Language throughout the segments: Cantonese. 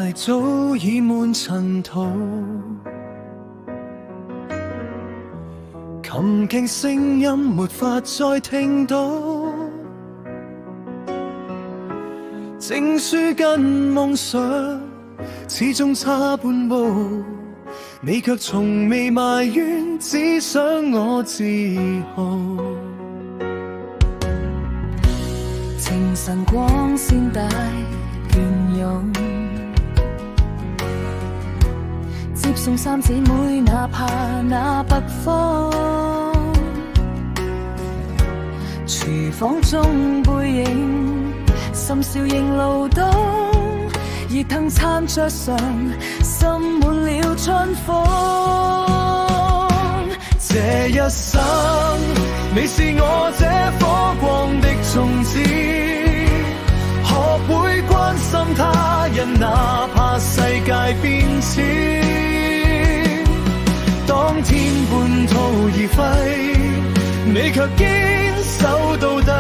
懷早已滿塵土，琴鍵聲音沒法再聽到，證書跟夢想始終差半步，你卻從未埋怨，只想我自豪。清晨光線帶倦容，接送三姊妹哪怕那北方，廚房中背影深宵仍勞動，熱騰餐桌上滲滿了春風。這一生你是我這火光的種子，學會關心他人，哪怕世界變遷。當天半途而廢，你卻堅守到底。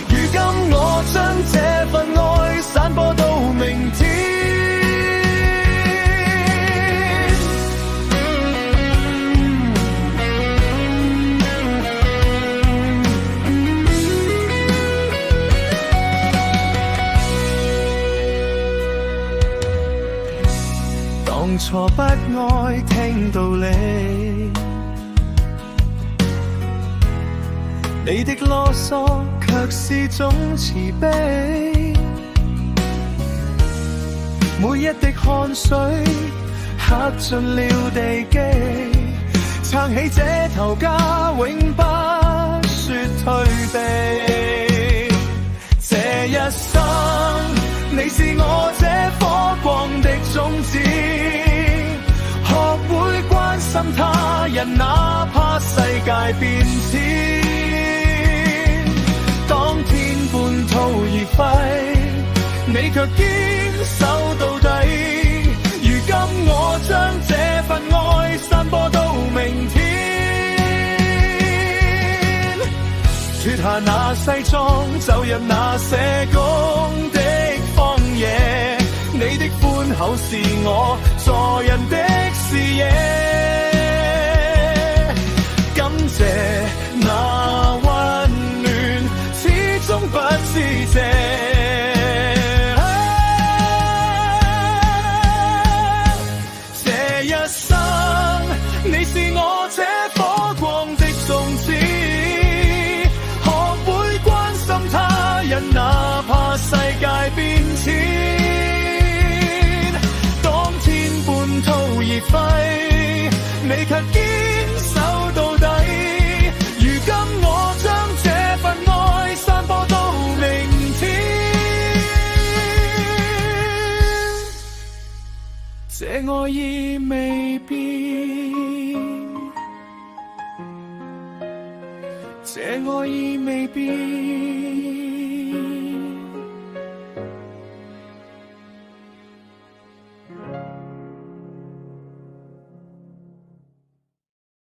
如今我將這份愛散播到明天。當初不愛聽道理，你的囉嗦卻是種慈悲，每一滴汗水刻進了地基，撐起這頭家永不說退避。這一生你是我這火光的種子，學會關心他人，哪怕世界變遷。當天半途而廢，你卻堅守到底。如今我將這份愛散播到明天。脫下那西裝，走入那社工的荒野，你的寬厚是我助人的視野。感謝那溫暖，始終不知謝。這一生你是我這火光的種子，學會關心他人，哪怕世界變遷。當天半途而廢，你卻堅守到底。如今我將這份愛散播到明天。這愛意未變，這愛意未變。